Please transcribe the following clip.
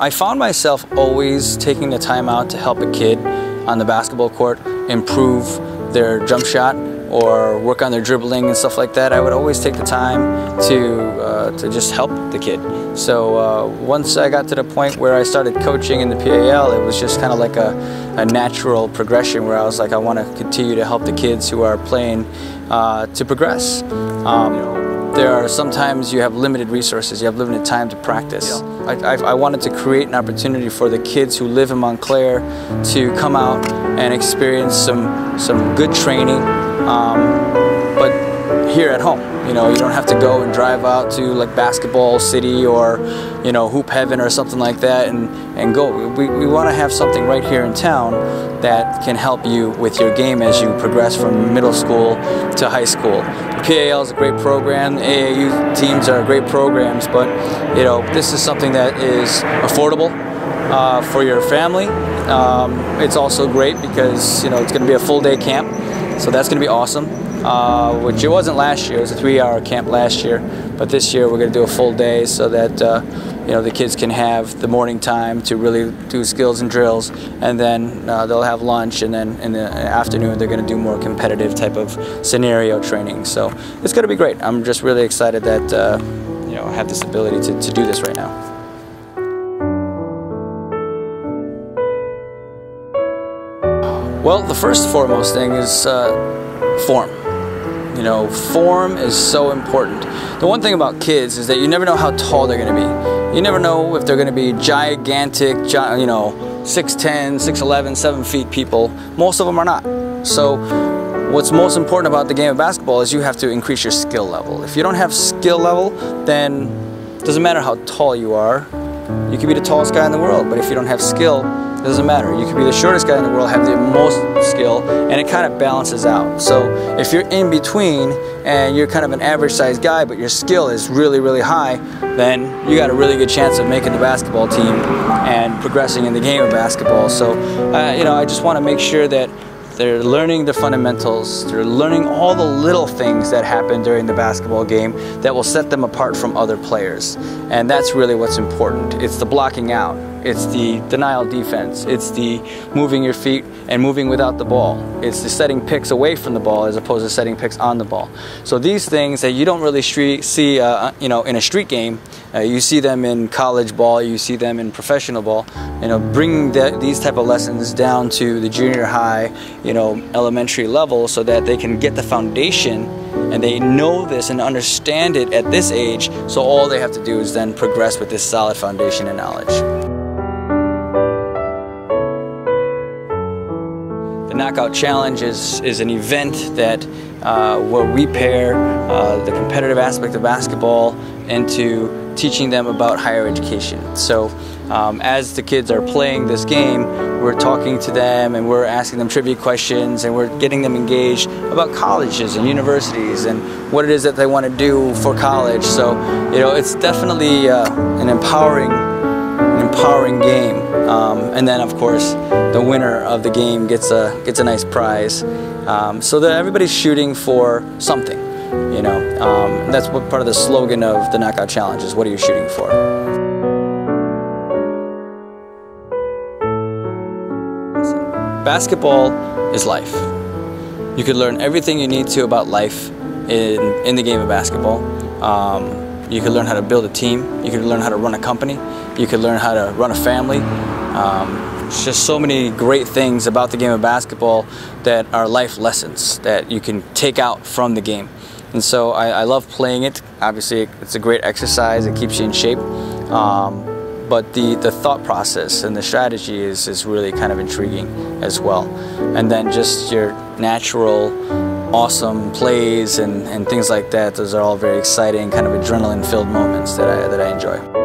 I found myself always taking the time out to help a kid on the basketball court improve their jump shot or work on their dribbling and stuff like that. I would always take the time to just help the kid. So once I got to the point where I started coaching in the PAL, it was just kind of like a natural progression where I was like, I want to continue to help the kids who are playing to progress. There are sometimes you have limited resources, you have limited time to practice. I wanted to create an opportunity for the kids who live in Montclair to come out and experience some good training, but here at home. You know, you don't have to go and drive out to like Basketball City or, you know, Hoop Heaven or something like that and go. We want to have something right here in town that can help you with your game as you progress from middle school to high school. The PAL is a great program, the AAU teams are great programs, but you know, this is something that is affordable for your family. It's also great because, you know, it's going to be a full-day camp, so that's going to be awesome. Which it wasn't last year. It was a 3-hour camp last year, but this year we're going to do a full day so that you know, the kids can have the morning time to really do skills and drills, and then they'll have lunch, and then in the afternoon they're going to do more competitive type of scenario training. So it's going to be great. I'm just really excited that you know, I have this ability to do this right now. Well, the first foremost thing is form. You know, form is so important. The one thing about kids is that you never know how tall they're going to be. You never know if they're going to be gigantic, you know, 6'10", 6'11", 7 feet people. Most of them are not. So what's most important about the game of basketball is you have to increase your skill level. If you don't have skill level, then it doesn't matter how tall you are. You could be the tallest guy in the world, but if you don't have skill, it doesn't matter. You could be the shortest guy in the world, have the most skill, and it kind of balances out. So if you're in between and you're kind of an average sized guy, but your skill is really, really high, then you got a really good chance of making the basketball team and progressing in the game of basketball. So, you know, I just want to make sure that they're learning the fundamentals, they're learning all the little things that happen during the basketball game that will set them apart from other players. And that's really what's important. It's the blocking out, it's the denial defense, it's the moving your feet and moving without the ball. It's the setting picks away from the ball as opposed to setting picks on the ball. So these things that you don't really see you know, in a street game, you see them in college ball, you see them in professional ball. You know, bringing these type of lessons down to the junior high, you know, elementary level, so that they can get the foundation and they know this and understand it at this age. So all they have to do is then progress with this solid foundation and knowledge. The Knockout Challenge is an event that where we pair the competitive aspect of basketball into teaching them about higher education. So as the kids are playing this game, we're talking to them and we're asking them trivia questions and we're getting them engaged about colleges and universities and what it is that they want to do for college. So, you know, it's definitely an empowering game. And then, of course, the winner of the game gets a nice prize. So that everybody's shooting for something. You know, that's what part of the slogan of the Knockout Challenge is, what are you shooting for? Basketball is life. You could learn everything you need to about life in the game of basketball. You could learn how to build a team. You could learn how to run a company. You could learn how to run a family. There's just so many great things about the game of basketball that are life lessons that you can take out from the game. And so I love playing it. Obviously, it's a great exercise. It keeps you in shape. But the thought process and the strategy is really kind of intriguing as well. And then just your natural, awesome plays and things like that, those are all very exciting, kind of adrenaline-filled moments that I enjoy.